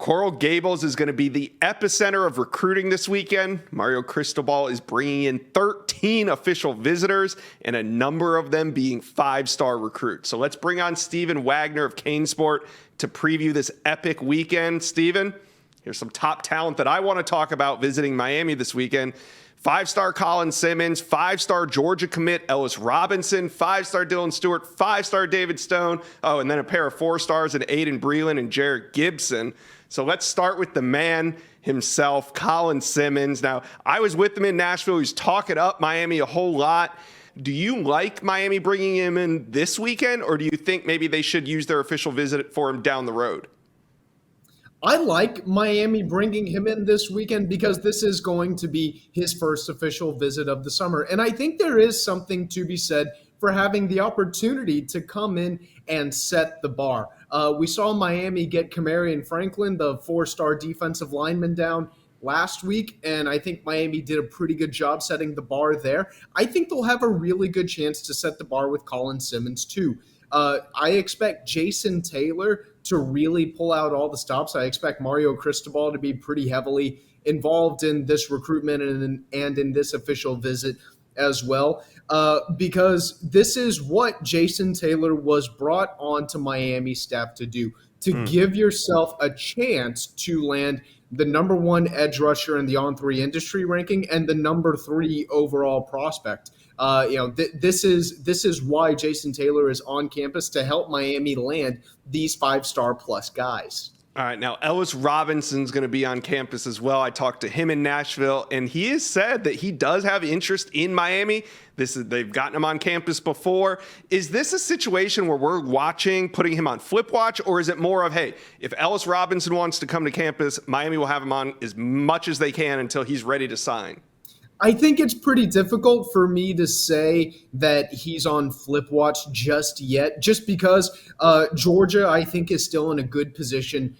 Coral Gables is going to be the epicenter of recruiting this weekend. Mario Cristobal is bringing in 13 official visitors, and a number of them being five-star recruits. So let's bring on Stephen Wagner of CaneSport to preview this epic weekend. Stephen, here's some top talent that I want to talk about visiting Miami this weekend. Five-star Colin Simmons, five-star Georgia commit Ellis Robinson, five-star Dylan Stewart, five-star David Stone. Oh, and then a pair of four-stars in Aiden Breeland and Jared Gibson. So let's start with the man himself, Colin Simmons. Now, I was with him in Nashville. He's talking up Miami a whole lot. Do you like Miami bringing him in this weekend, or do you think maybe they should use their official visit for him down the road? I like Miami bringing him in this weekend because this is going to be his first official visit of the summer. And I think there is something to be said for having the opportunity to come in and set the bar. We saw Miami get Kamarion Franklin, the four-star defensive lineman, down last week, and I think Miami did a pretty good job setting the bar there. I think they'll have a really good chance to set the bar with Colin Simmons too. I expect Jason Taylor to really pull out all the stops. I expect Mario Cristobal to be pretty heavily involved in this recruitment and in this official visit as well, because this is what Jason Taylor was brought on to Miami staff to do, to give yourself a chance to land the number one edge rusher in the On3 industry ranking and the number 3 overall prospect. This is why Jason Taylor is on campus, to help Miami land these 5-star plus guys. All right, now Ellis Robinson's going to be on campus as well. I talked to him in Nashville, and he has said that he does have interest in Miami. They've gotten him on campus before. Is this a situation where we're putting him on flip watch, or is it more of, hey, if Ellis Robinson wants to come to campus, Miami will have him on as much as they can until he's ready to sign? I think it's pretty difficult for me to say that he's on flip watch just yet, just because Georgia, I think, is still in a good position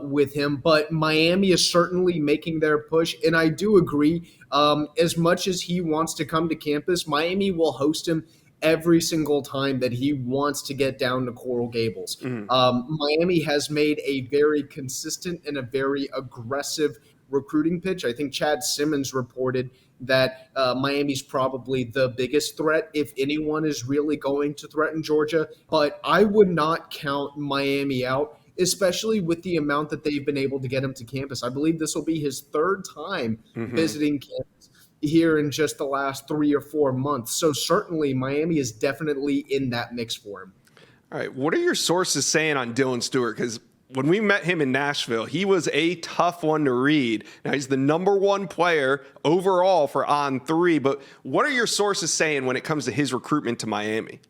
with him. But Miami is certainly making their push. And I do agree, as much as he wants to come to campus, Miami will host him every single time that he wants to get down to Coral Gables. Miami has made a very consistent and a very aggressive recruiting pitch. I think Chad Simmons reported that Miami's probably the biggest threat, if anyone is really going to threaten Georgia. But I would not count Miami out, especially with the amount that they've been able to get him to campus. I believe this will be his third time visiting campus here in just the last 3 or 4 months. So certainly Miami is definitely in that mix for him. All right, what are your sources saying on Dylan Stewart? Because when we met him in Nashville, he was a tough one to read. Now, he's the number 1 player overall for On3, but what are your sources saying when it comes to his recruitment to Miami?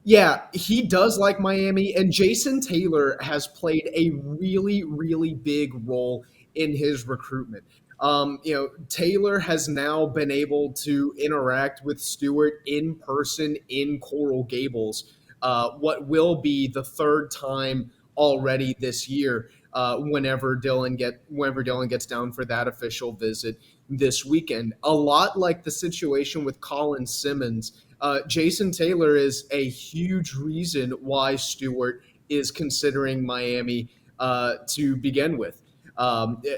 Yeah, he does like Miami, and Jason Taylor has played a really, really big role in his recruitment. Taylor has now been able to interact with Stewart in person in Coral Gables, what will be the third time already this year, whenever Dylan gets down for that official visit this weekend. A lot like the situation with Colin Simmons, Jason Taylor is a huge reason why Stewart is considering Miami to begin with.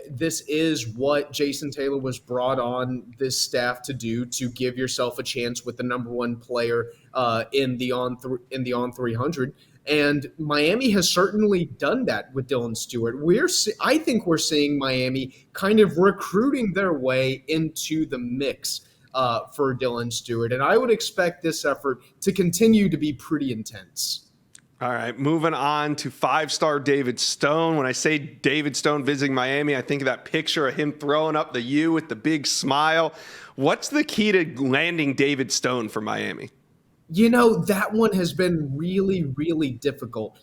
This is what Jason Taylor was brought on this staff to do, to give yourself a chance with the number 1 player in the on 300. And Miami has certainly done that with Dylan Stewart. I think we're seeing Miami kind of recruiting their way into the mix for Dylan Stewart. And I would expect this effort to continue to be pretty intense. All right, moving on to 5-star David Stone. When I say David Stone visiting Miami, I think of that picture of him throwing up the U with the big smile. What's the key to landing David Stone for Miami? That one has been really, really difficult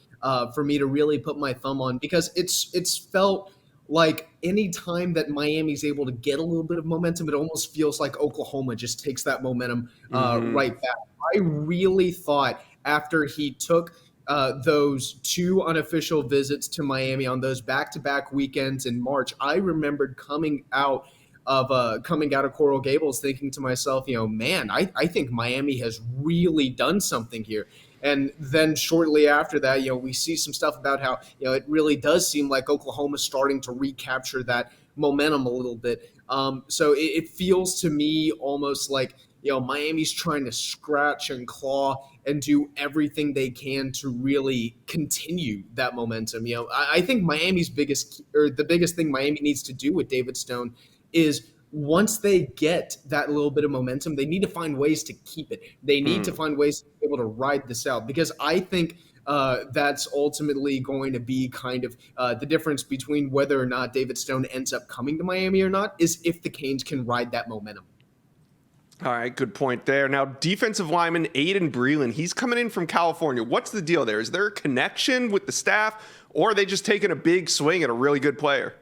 for me to really put my thumb on, because it's felt like any time that Miami's able to get a little bit of momentum, it almost feels like Oklahoma just takes that momentum right back. I really thought after he took those 2 unofficial visits to Miami on those back-to-back weekends in March, I remembered coming out of Coral Gables thinking to myself, I think Miami has really done something here. And then shortly after that, we see some stuff about how, it really does seem like Oklahoma's starting to recapture that momentum a little bit. So it feels to me almost like, Miami's trying to scratch and claw and do everything they can to really continue that momentum. I think the biggest thing Miami needs to do with David Stone is once they get that little bit of momentum, they need to find ways to keep it. They need to find ways to be able to ride this out, because I think that's ultimately going to be kind of the difference between whether or not David Stone ends up coming to Miami or not, is if the Canes can ride that momentum. All right, good point there. Now, defensive lineman Aiden Breeland, he's coming in from California. What's the deal there? Is there a connection with the staff, or are they just taking a big swing at a really good player?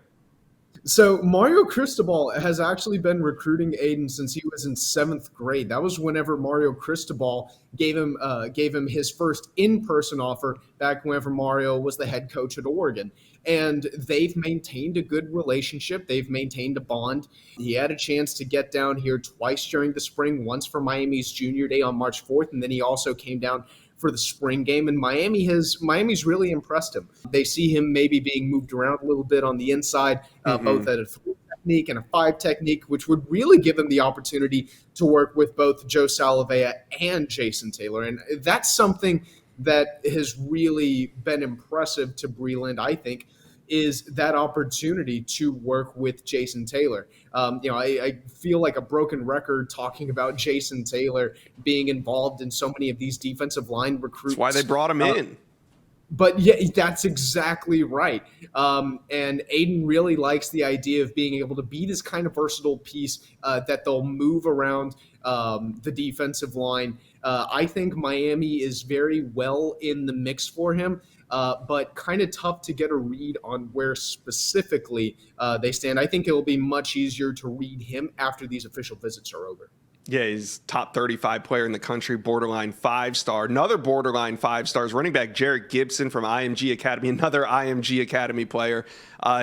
So Mario Cristobal has actually been recruiting Aiden since he was in 7th grade. That was whenever Mario Cristobal gave him his first in-person offer back whenever Mario was the head coach at Oregon. And they've maintained a good relationship. They've maintained a bond. He had a chance to get down here twice during the spring, once for Miami's junior day on March 4th, and then he also came down for the spring game, and Miami's really impressed him. They see him maybe being moved around a little bit on the inside, both at a 3 technique and a 5 technique, which would really give him the opportunity to work with both Joe Salavea and Jason Taylor. And that's something that has really been impressive to Breeland, I think, is that opportunity to work with Jason Taylor. I feel like a broken record talking about Jason Taylor being involved in so many of these defensive line recruits. That's why they brought him in. But yeah, that's exactly right. And Aiden really likes the idea of being able to be this kind of versatile piece that they'll move around the defensive line. I think Miami is very well in the mix for him. But kind of tough to get a read on where specifically they stand. I think it will be much easier to read him after these official visits are over. Yeah, he's top 35 player in the country, borderline 5-star. Another borderline 5-stars, running back Jarrett Gibson from IMG Academy, another IMG Academy player.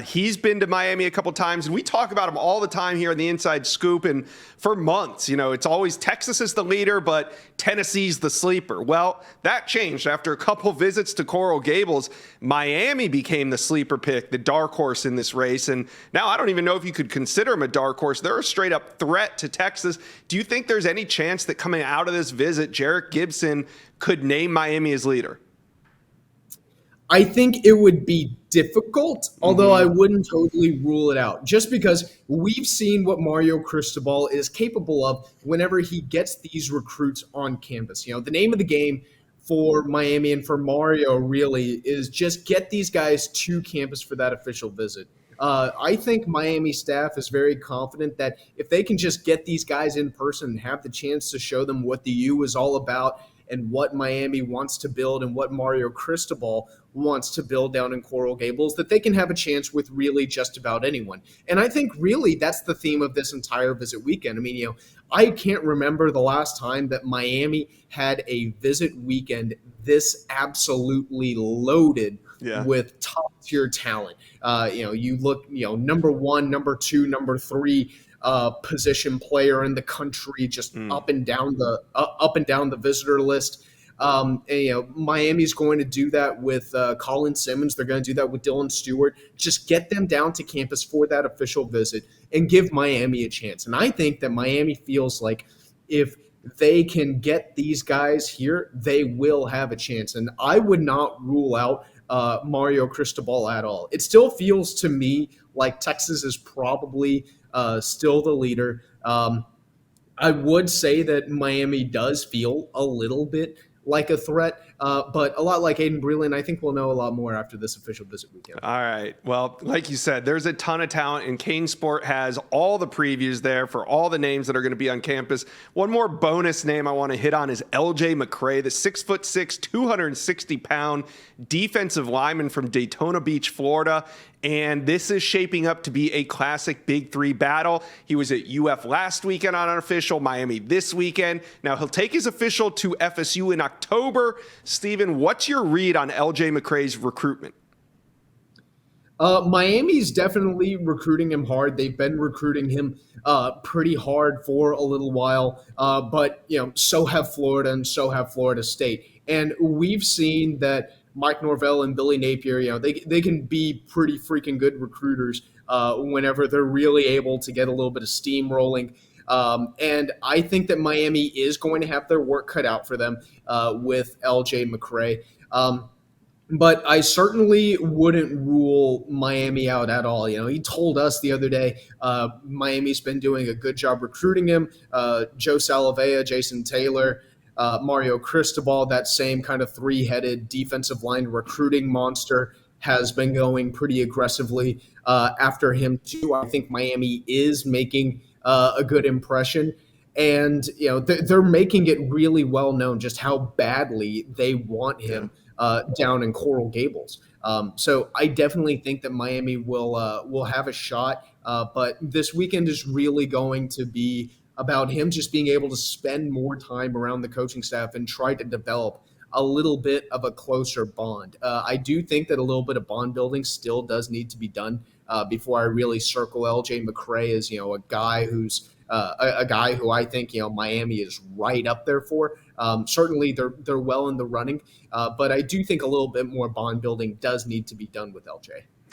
He's been to Miami a couple times, and we talk about him all the time here on the Inside Scoop. And for months, it's always Texas is the leader, but Tennessee's the sleeper. Well, that changed after a couple visits to Coral Gables. Miami became the sleeper pick, the dark horse in this race. And now I don't even know if you could consider him a dark horse. They're a straight up threat to Texas. Do you think there's any chance that coming out of this visit, Jarrett Gibson could name Miami as leader? I think it would be difficult, although I wouldn't totally rule it out, just because we've seen what Mario Cristobal is capable of whenever he gets these recruits on campus. The name of the game for Miami and for Mario really is just get these guys to campus for that official visit. I think Miami staff is very confident that if they can just get these guys in person and have the chance to show them what the U is all about and what Miami wants to build and what Mario Cristobal wants to build down in Coral Gables, that they can have a chance with really just about anyone. And I think really that's the theme of this entire visit weekend. I mean, I can't remember the last time that Miami had a visit weekend this absolutely loaded with top tier talent. You look, number 1, number 2, number 3 position player in the country, just up and down the visitor list. Miami's going to do that with Colin Simmons. They're going to do that with Dylan Stewart. Just get them down to campus for that official visit and give Miami a chance. And I think that Miami feels like if they can get these guys here, they will have a chance. And I would not rule out Mario Cristobal at all. It still feels to me like Texas is probably still the leader. I would say that Miami does feel a little bit like a threat, but a lot like Aiden Breeland, I think we'll know a lot more after this official visit weekend. All right. Well, like you said, there's a ton of talent, and CaneSport has all the previews there for all the names that are going to be on campus. One more bonus name I want to hit on is LJ McRae, the 6'6", 260-pound defensive lineman from Daytona Beach, Florida. And this is shaping up to be a classic Big Three battle. He was at UF last weekend on unofficial, Miami this weekend. Now he'll take his official to FSU in October. Steven, what's your read on LJ McRae's recruitment? Miami's definitely recruiting him hard. They've been recruiting him pretty hard for a little while, but so have Florida and so have Florida State. And we've seen that Mike Norvell and Billy Napier, they can be pretty freaking good recruiters whenever they're really able to get a little bit of steam rolling. And I think that Miami is going to have their work cut out for them with LJ McRae. But I certainly wouldn't rule Miami out at all. He told us the other day Miami's been doing a good job recruiting him. Joe Salavea, Jason Taylor, Mario Cristobal, that same kind of three-headed defensive line recruiting monster, has been going pretty aggressively after him too. I think Miami is making a good impression. And they're making it really well known just how badly they want him down in Coral Gables. So I definitely think that Miami will have a shot. But this weekend is really going to be about him just being able to spend more time around the coaching staff and try to develop a little bit of a closer bond. I do think that a little bit of bond building still does need to be done before I really circle LJ McRae as a guy who's a guy who I think Miami is right up there for. Certainly they're well in the running, but I do think a little bit more bond building does need to be done with LJ.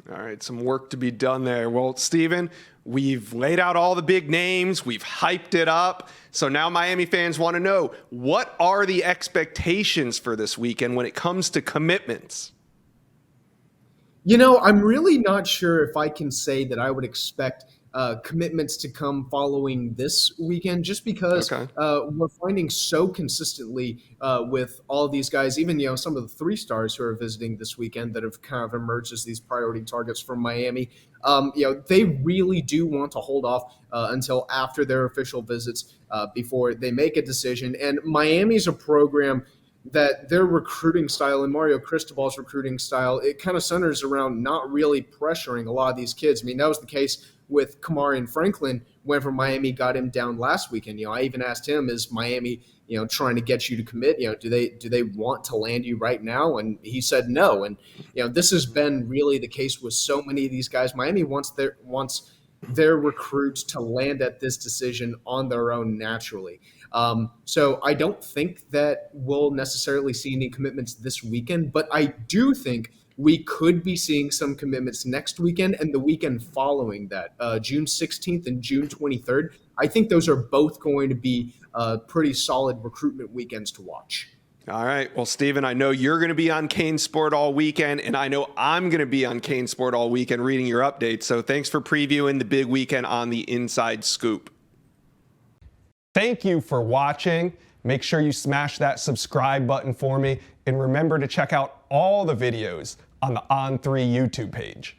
All right, some work to be done there. Well, Steven, we've laid out all the big names. We've hyped it up. So now Miami fans want to know, what are the expectations for this weekend when it comes to commitments? I'm really not sure if I can say that I would expect commitments to come following this weekend, just because we're finding so consistently with all these guys, even some of the 3-stars who are visiting this weekend that have kind of emerged as these priority targets from Miami. They really do want to hold off until after their official visits before they make a decision. And Miami's a program that their recruiting style and Mario Cristobal's recruiting style, it kind of centers around not really pressuring a lot of these kids. I mean, that was the case with Kamarian Franklin whenever Miami got him down last weekend. I even asked him, is Miami, trying to get you to commit? Do they want to land you right now? And he said no. And, this has been really the case with so many of these guys. Miami wants their recruits to land at this decision on their own naturally. So I don't think that we'll necessarily see any commitments this weekend, but I do think we could be seeing some commitments next weekend and the weekend following that, June 16th and June 23rd. I think those are both going to be pretty solid recruitment weekends to watch. All right. Well, Steven, I know you're going to be on CaneSport all weekend, and I know I'm going to be on CaneSport all weekend reading your updates. So thanks for previewing the big weekend on the Inside Scoop. Thank you for watching. Make sure you smash that subscribe button for me, and remember to check out all the videos on the On3 YouTube page.